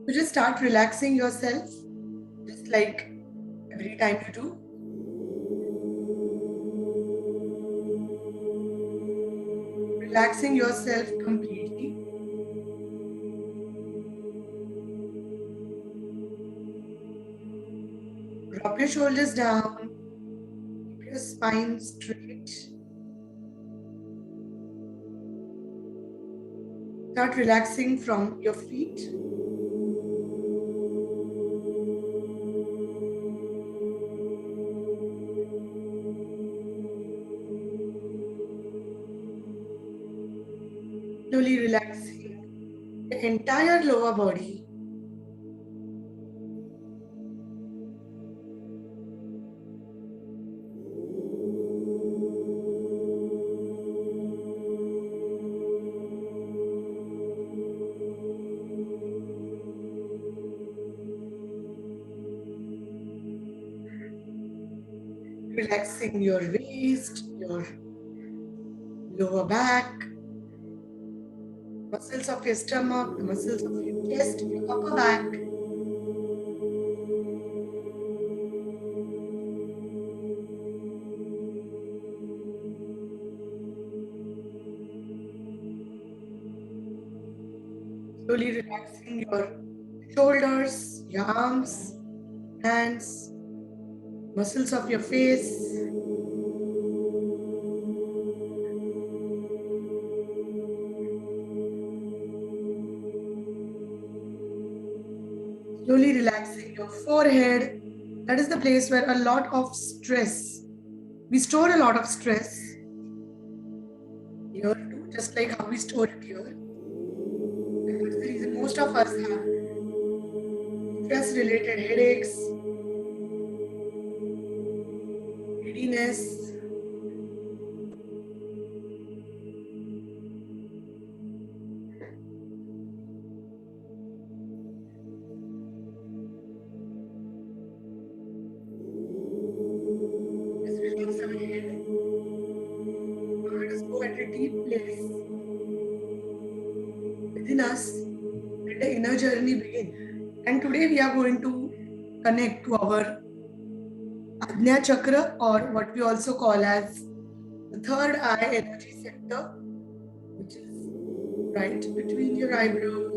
So just start relaxing yourself, just like every time you do. Relaxing yourself completely. Drop your shoulders down, keep your spine straight. Start relaxing from your feet. Slowly relaxing the entire lower body. Relaxing your waist, your lower back, muscles of your stomach, the muscles of your chest, your upper back. Slowly relaxing your shoulders, your arms, hands, muscles of your face. Slowly relaxing your forehead. That is the place where a lot of stress, we store a lot of stress here too, just like how we store it here. And that's the reason most of us have stress related headaches, giddiness. Just relax our head. Now let us go at a deep place within us. Let the inner journey begin. And today we are going to connect to our Ajna Chakra, or what we also call as the third eye energy center, which is right between your eyebrows.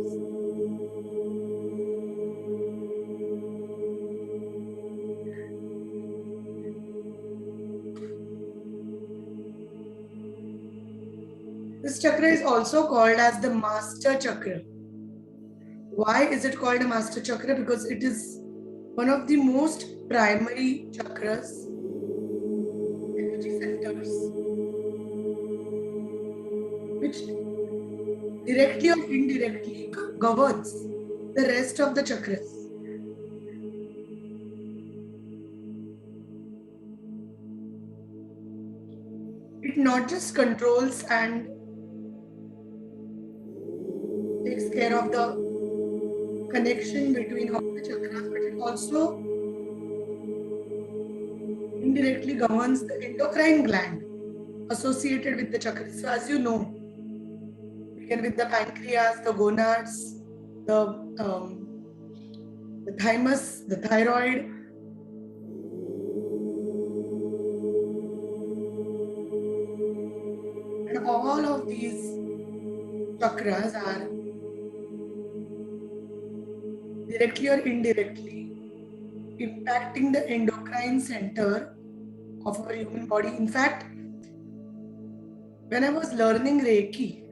This chakra is also called as the master chakra. Why is it called a master chakra? Because it is one of the most primary chakras, energy centers, which directly or indirectly governs the rest of the chakras. It not just controls and takes care of the connection between all the chakras, but it also indirectly governs the endocrine gland associated with the chakras. So, as you know, begin with the pancreas, the gonads, the the thymus, the thyroid, and all of these chakras are directly or indirectly impacting the endocrine center of our human body. In fact, when I was learning Reiki,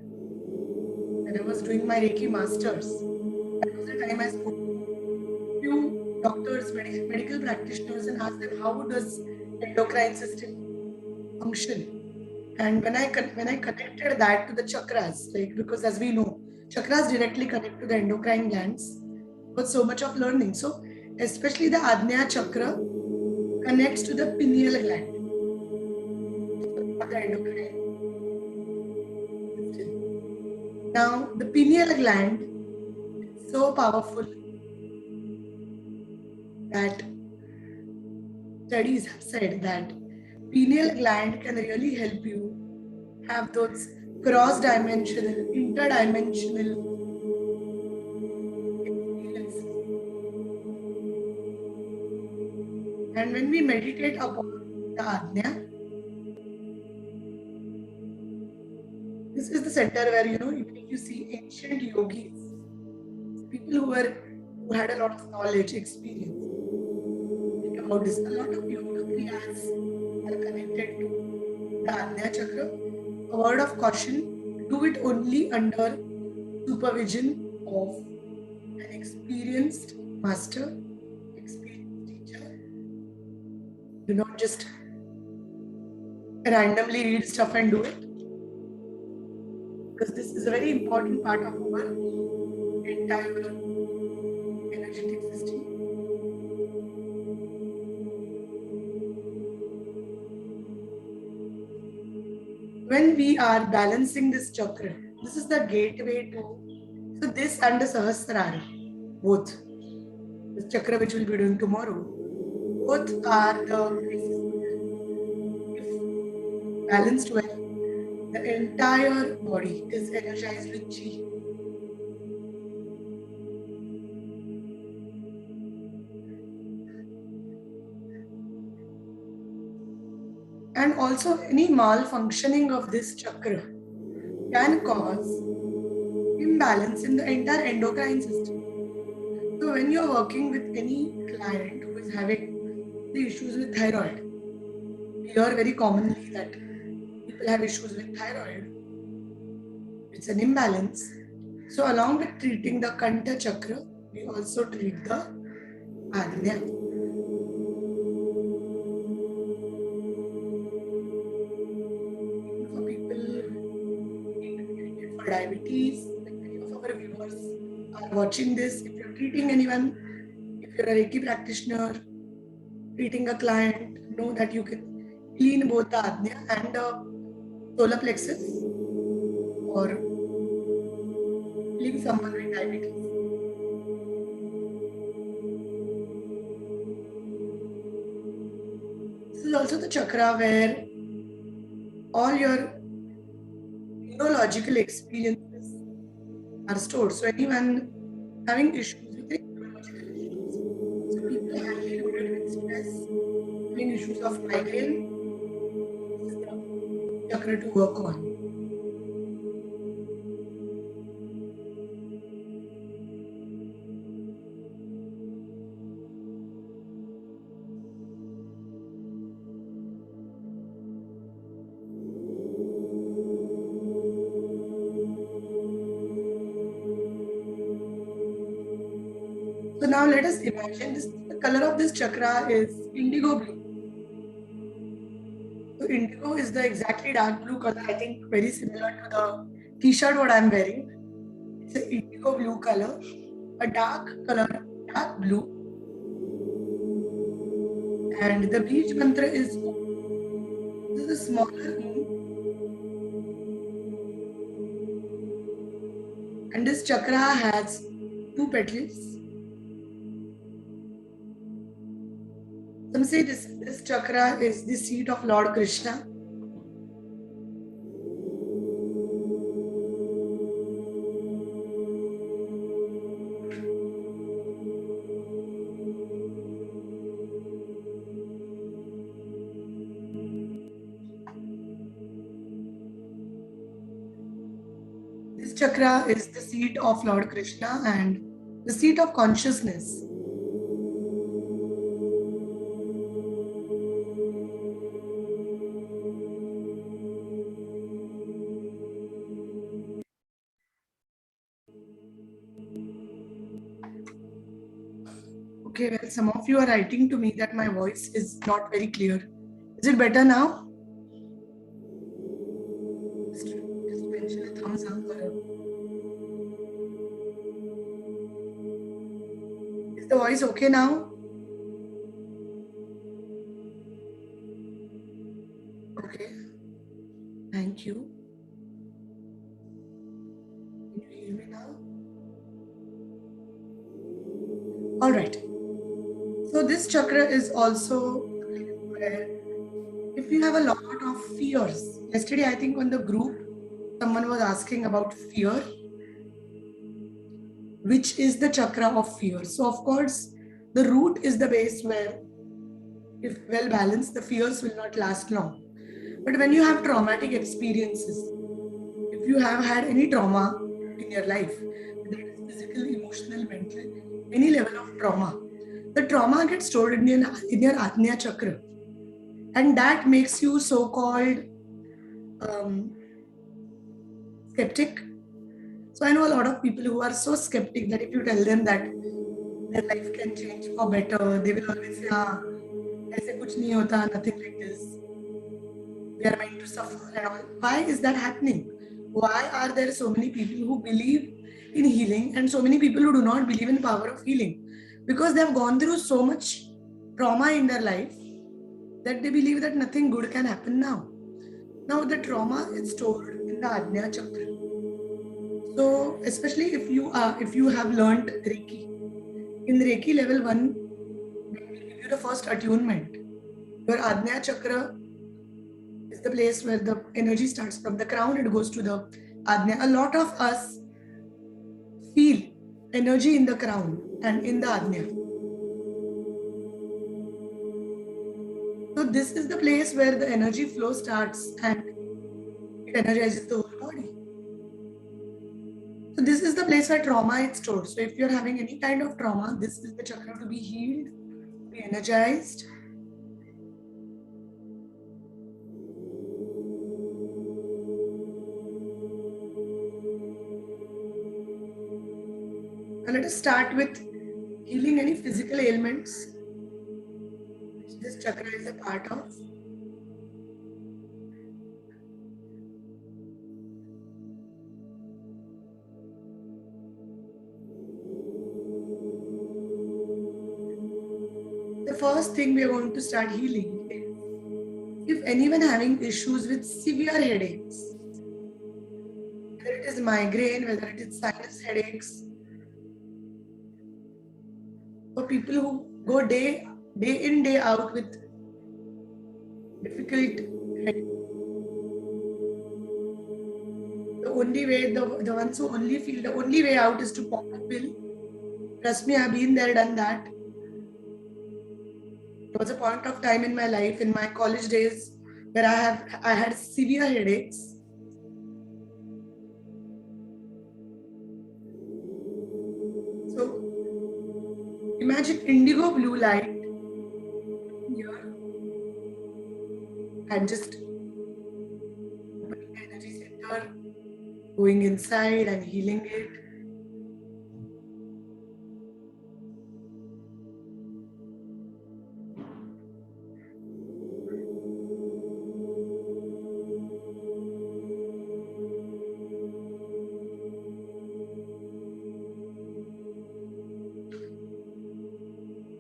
when I was doing my Reiki masters, that was the time I spoke to few doctors, medical practitioners, and asked them how does endocrine system function. And when I connected that to the chakras, like because as we know, chakras directly connect to the endocrine glands, was so much of learning. So especially the Ajna chakra connects to the pineal gland of the endocrine system. Now the pineal gland is so powerful that studies have said that pineal gland can really help you have those cross-dimensional, interdimensional experiences And when we meditate upon the Ajna, this is the center where, even if you see ancient yogis, people who had a lot of knowledge, experience about this, a lot of yoga kriyas are connected to the Ajna Chakra. A word of caution, do it only under supervision of an experienced master, experienced teacher. Do not just randomly read stuff and do it, because this is a very important part of our entire energetic system. When we are balancing this chakra, this is the gateway to, so this and the Sahasrara, both, this chakra which we'll be doing tomorrow, both are the basis. If balanced well, the entire body is energized with chi. And also any malfunctioning of this chakra can cause imbalance in the entire endocrine system. So when you're working with any client who is having the issues with thyroid, we hear very commonly that people have issues with thyroid. It's an imbalance. So along with treating the Kanta chakra, we also treat the Ajna. For people for diabetes, many of our viewers are watching this. If you're treating anyone, if you're a Reiki practitioner, treating a client, know that you can clean both the Ajna and the solar plexus, or healing someone with diabetes. This is also the chakra where all your neurological experiences are stored. So anyone having issues with neurological issues, so people highly loaded with stress, having issues of migraine, this is the chakra to work on. So now let us imagine this. The color of this chakra is indigo blue. So indigo is the exactly dark blue color. I think very similar to the t-shirt what I'm wearing. It's an indigo blue color, a dark color, dark blue. And the beach mantra is, this is a smaller moon. And this chakra has 2 petals. Some say this chakra is the seat of Lord Krishna. This chakra is the seat of Lord Krishna and the seat of consciousness. Okay, well, some of you are writing to me that my voice is not very clear. Is it better now? Just mention a thumbs up. Is the voice okay now? Okay. Thank you. Can you hear me now? All right. So this chakra is also where if you have a lot of fears. Yesterday, I think on the group, someone was asking about fear, which is the chakra of fear. So of course, the root is the base where if well balanced, the fears will not last long. But when you have traumatic experiences, if you have had any trauma in your life, whether it is physical, emotional, mental, any level of trauma, the trauma gets stored in your Ajna Chakra. And that makes you so called um, skeptic. So I know a lot of people who are so skeptic that if you tell them that their life can change for better, they will always say, ah, ऐसे कुछ नहीं होता, nothing like this. We are meant to suffer and all. Why is that happening? Why are there so many people who believe in healing and so many people who do not believe in the power of healing? Because they have gone through so much trauma in their life that they believe that nothing good can happen now. Now the trauma is stored in the Ajna Chakra. So especially if you have learned Reiki, in Reiki level 1, we will give you the first attunement. Your Ajna Chakra is the place where the energy starts from the crown, it goes to the Ajna. A lot of us feel energy in the crown and in the Ajna. So this is the place where the energy flow starts and it energizes the whole body. So this is the place where trauma is stored. So if you're having any kind of trauma, this is the chakra to be healed, be energized. And let us start with healing any physical ailments which this chakra is a part of. The first thing we are going to start healing is if anyone having issues with severe headaches, whether it is migraine, whether it is sinus headaches, for people who go day in, day out with difficult headaches. The only way, the ones who only feel the only way out is to pop a pill. Trust me, I've been there, done that. There was a point of time in my life, in my college days, where I had severe headaches. So imagine indigo blue light here and just opening the energy center, going inside and healing it.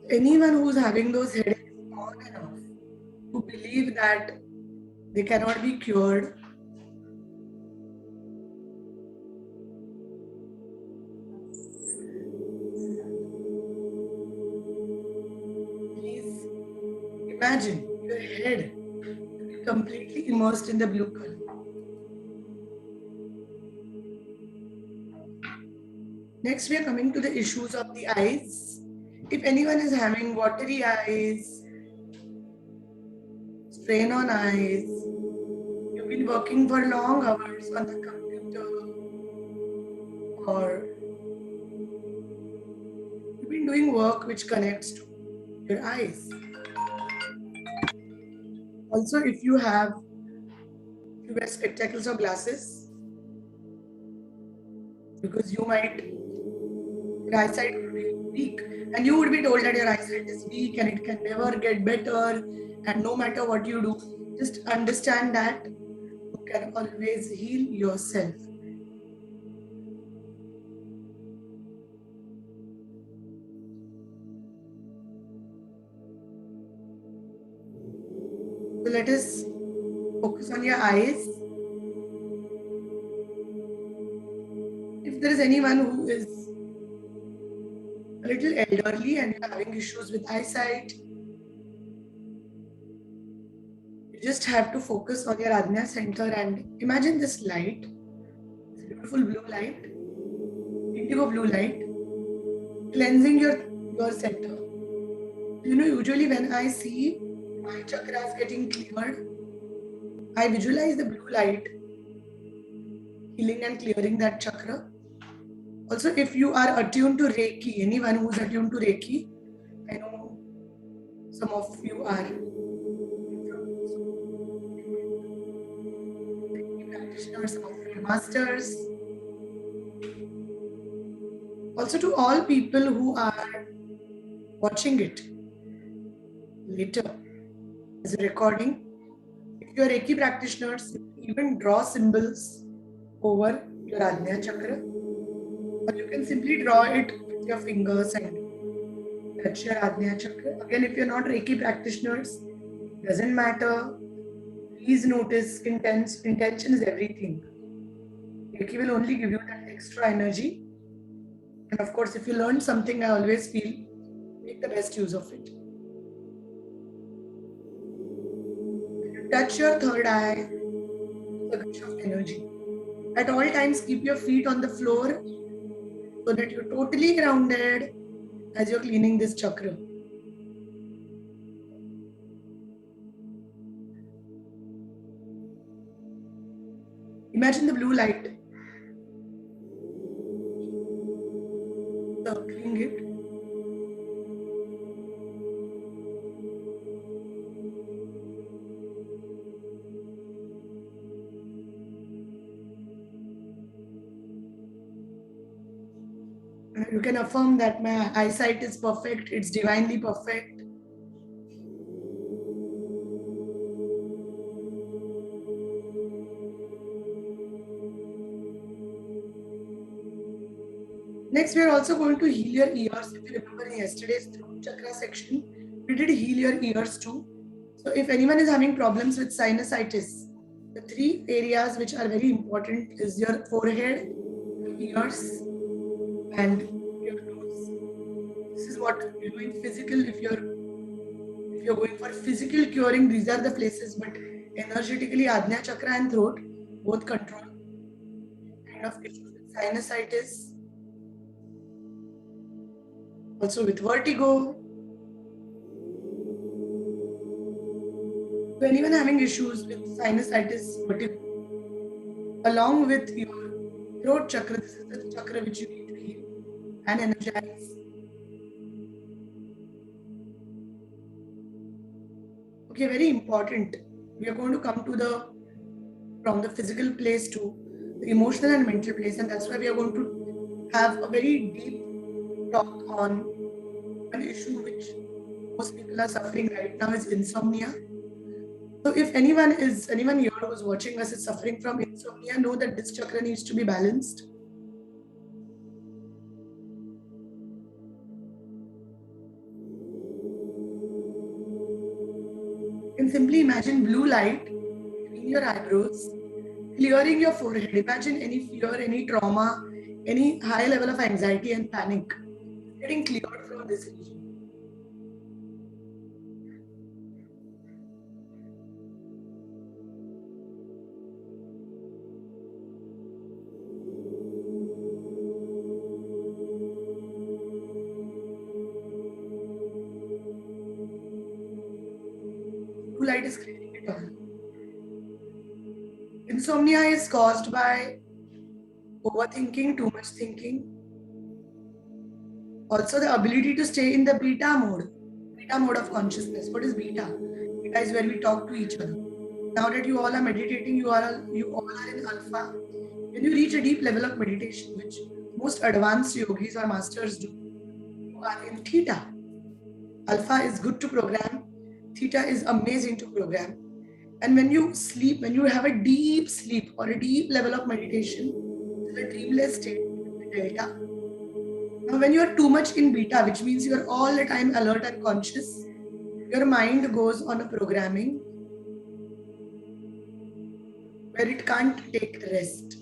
Anyone who's having those headaches on and off, who believe that they cannot be cured, please imagine your head to be completely immersed in the blue color. Next, we are coming to the issues of the eyes. If anyone is having watery eyes, strain on eyes, you've been working for long hours on the computer, or you've been doing work which connects to your eyes. Also, if you wear spectacles or glasses, because your eyesight would be weak, and you would be told that your eyesight is weak and it can never get better, and no matter what you do, just understand that you can always heal yourself. So let us focus on your eyes. If there is anyone who is a little elderly and you're having issues with eyesight, you just have to focus on your Ajna center and imagine this light, this beautiful blue light, indigo blue light, cleansing your center. You know, usually when I see my chakras getting cleared, I visualize the blue light healing and clearing that chakra. Also, if you are attuned to Reiki, anyone who's attuned to Reiki, I know some of you are Reiki practitioners, some of you are masters. Also, to all people who are watching it later as a recording, if you are Reiki practitioners, even draw symbols over your Ajna chakra, or you can simply draw it with your fingers and touch your Ajna chakra. Again, if you're not Reiki practitioners, it doesn't matter. Please notice intention is everything. Reiki will only give you that extra energy. And of course, if you learn something, I always feel make the best use of it. Touch your third eye, the gush of energy. At all times, keep your feet on the floor so that you're totally grounded as you're cleaning this chakra. Imagine the blue light circling it. You can affirm that my eyesight is perfect, it's divinely perfect. Next, we are also going to heal your ears. If you remember in yesterday's throat chakra section, we did heal your ears too. So if anyone is having problems with sinusitis, the three areas which are very important is your forehead, your ears, and your nose. This is what you know in physical. If you're going for physical curing, these are the places. But energetically, Ajna chakra and throat both control kind of issues with sinusitis, also with vertigo. So anyone having issues with sinusitis, vertigo, along with your throat chakra, this is the chakra which you need to heal and energize. Okay, very important. We are going to come to from the physical place to the emotional and mental place, and that's why we are going to have a very deep talk on an issue which most people are suffering right now is insomnia. So if anyone here who's watching us is suffering from insomnia, know that this chakra needs to be balanced. You can simply imagine blue light between your eyebrows, clearing your forehead. Imagine any fear, any trauma, any high level of anxiety and panic getting cleared from this region. Blue light is clearing it all. Insomnia is caused by overthinking, too much thinking. Also, the ability to stay in the beta mode of consciousness. What is beta? Beta is where we talk to each other. Now that you all are meditating, you all are in alpha. When you reach a deep level of meditation, which most advanced yogis or masters do, you are in theta. Alpha is good to program. Theta is amazing to program. And when you sleep, when you have a deep sleep or a deep level of meditation, the dreamless state, delta. Now, when you are too much in beta, which means you are all the time alert and conscious, your mind goes on a programming where it can't take rest.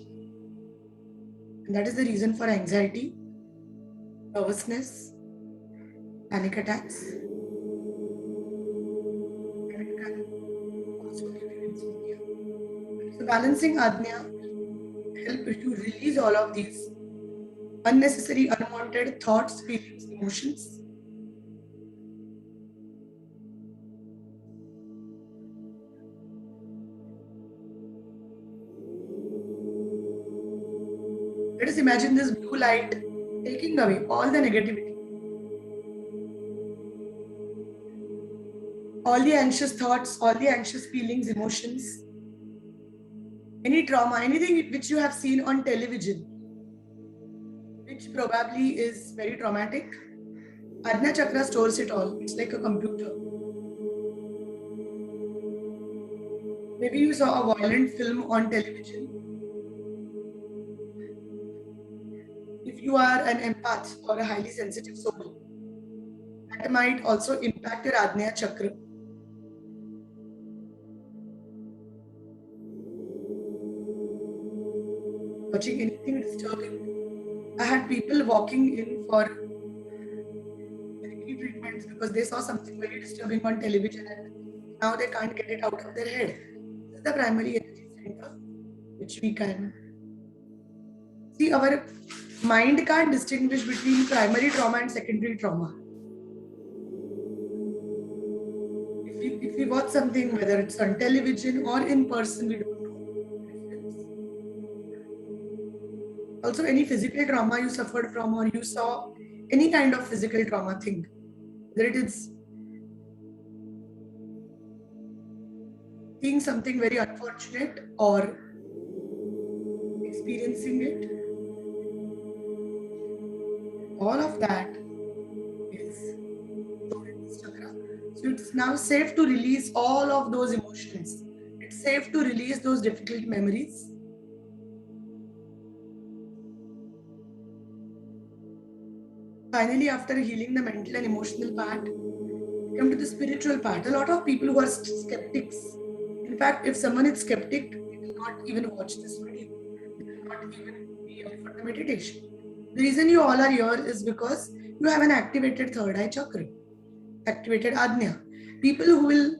And that is the reason for anxiety, nervousness, panic attacks. And it can also give you insomnia. So balancing Ajna help you release all of these unnecessary, unwanted thoughts, feelings, emotions. imagine this blue light taking away all the negativity, all the anxious thoughts, all the anxious feelings, emotions, any trauma, anything which you have seen on television, which probably is very traumatic. Ajna Chakra stores it all. It's like a computer. Maybe you saw a violent film on television. If you are an empath or a highly sensitive soul, that might also impact your Ajna Chakra. Watching anything disturbing. I had people walking in for therapy treatments because they saw something very disturbing on television and now they can't get it out of their head. This is the primary energy center which we can see. Our mind can't distinguish between primary trauma and secondary trauma. If we watch something, whether it's on television or in person, we don't know the difference. Also, any physical trauma you suffered from or you saw any kind of physical trauma thing, whether it is seeing something very unfortunate or experiencing it, all of that is stored in this chakra. So it's now safe to release all of those emotions. It's safe to release those difficult memories. Finally, after healing the mental and emotional part, we come to the spiritual part. A lot of people who are skeptics. In fact, if someone is skeptic, they will not even watch this video. They will not even be here for the meditation. The reason you all are here is because you have an activated third eye chakra, activated Ajna. People who will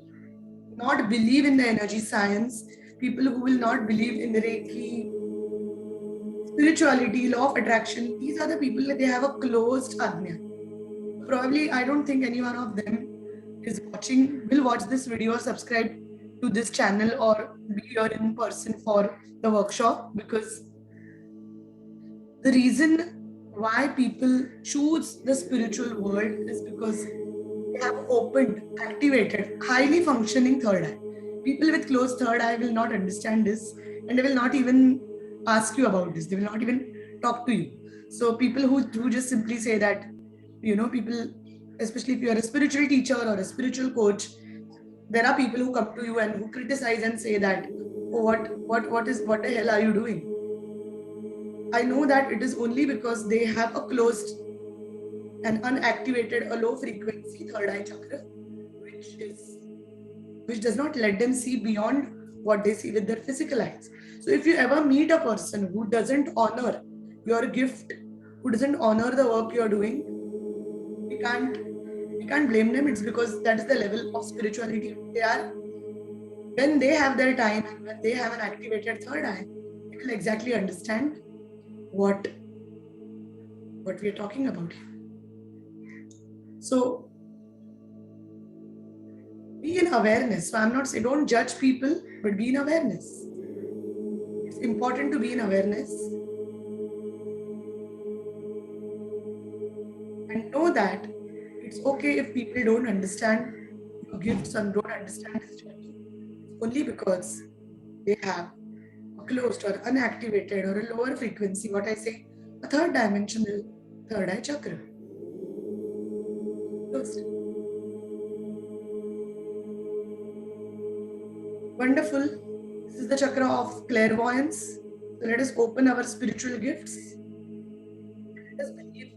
not believe in the energy science, people who will not believe in the Reiki, spirituality, law of attraction, these are the people that they have a closed Ajna. Probably, I don't think any one of them is watching, will watch this video or subscribe to this channel or be here in person for the workshop, because the reason why people choose the spiritual world is because they have opened, activated, highly functioning third eye. People with closed third eye will not understand this and they will not even ask you about this. They will not even talk to you. So people who just simply say that, people, especially if you are a spiritual teacher or a spiritual coach, there are people who come to you and who criticize and say that, oh, what the hell are you doing? I know that it is only because they have a closed and unactivated, a low frequency third eye chakra, which does not let them see beyond what they see with their physical eyes. So if you ever meet a person who doesn't honor your gift, who doesn't honor the work you're doing, we can't blame them. It's because that is the level of spirituality they are. When they have their time and when they have an activated third eye, they will exactly understand what we are talking about here. So be in awareness. So I'm not saying don't judge people, but be in awareness. It's important to be in awareness and know that it's okay if people don't understand your gifts and don't understand this journey. It's only because they have a closed or unactivated or a lower frequency, what I say, a third dimensional third eye chakra. Closed. Wonderful. This is the chakra of clairvoyance. So let us open our spiritual gifts. Let us believe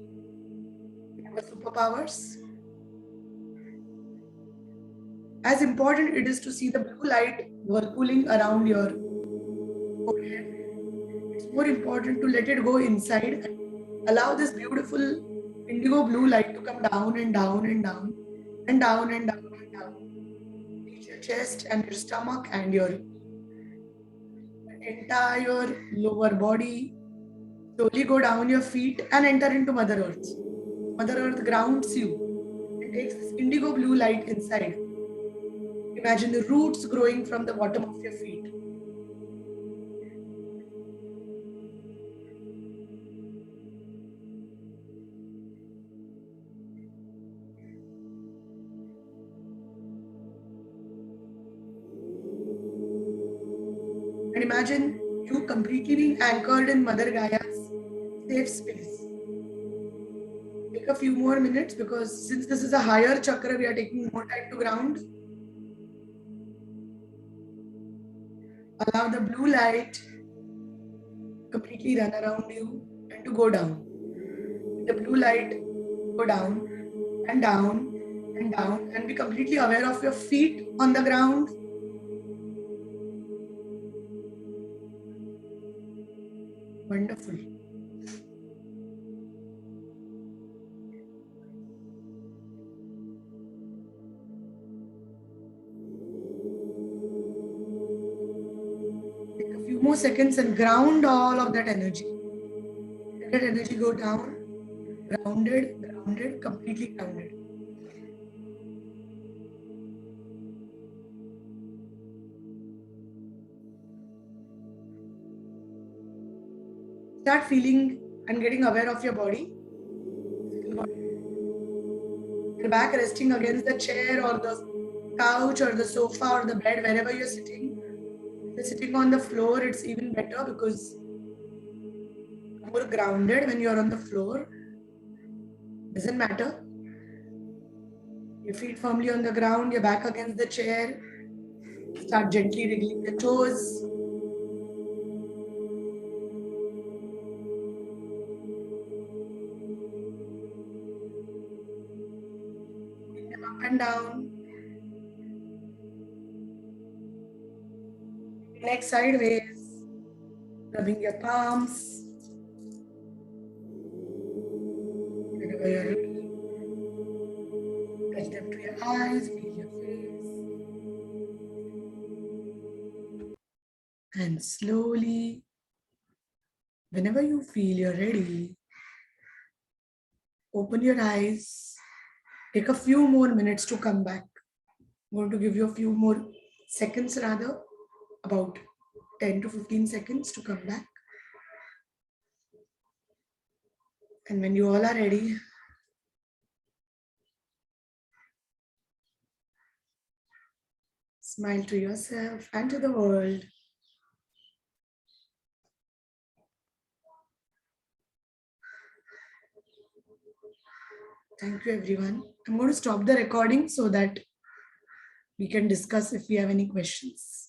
in our superpowers. As important it is to see the blue light whirling around your forehead, it's more important to let it go inside and allow this beautiful indigo blue light to come down and down and down and down and down and down. Reach your chest and your stomach and your entire lower body. Slowly go down your feet and enter into Mother Earth. Mother Earth grounds you and takes this indigo blue light inside. Imagine the roots growing from the bottom of your feet. imagine you completely being anchored in Mother Gaia's safe space. Take a few more minutes, because since this is a higher chakra, we are taking more time to ground. Allow the blue light completely run around you and to go down. The blue light go down and down and down, and be completely aware of your feet on the ground. Wonderful. Take a few more seconds and ground all of that energy. Let that energy go down, grounded, grounded, completely grounded. Start feeling and getting aware of your body. Your back resting against the chair or the couch or the sofa or the bed, wherever you're sitting. If you're sitting on the floor, it's even better, because you're more grounded when you're on the floor. Doesn't matter. Your feet firmly on the ground, your back against the chair. Start gently wriggling your toes. Moving them up and down. Neck sideways. Rubbing your palms. Whenever you're ready, touch them to your eyes, feel your face. And slowly, whenever you feel you're ready, open your eyes. Take a few more minutes to come back. I'm going to give you a few more seconds, rather, about 10 to 15 seconds to come back. And when you all are ready, smile to yourself and to the world. Thank you, everyone. I'm going to stop the recording so that we can discuss if we have any questions.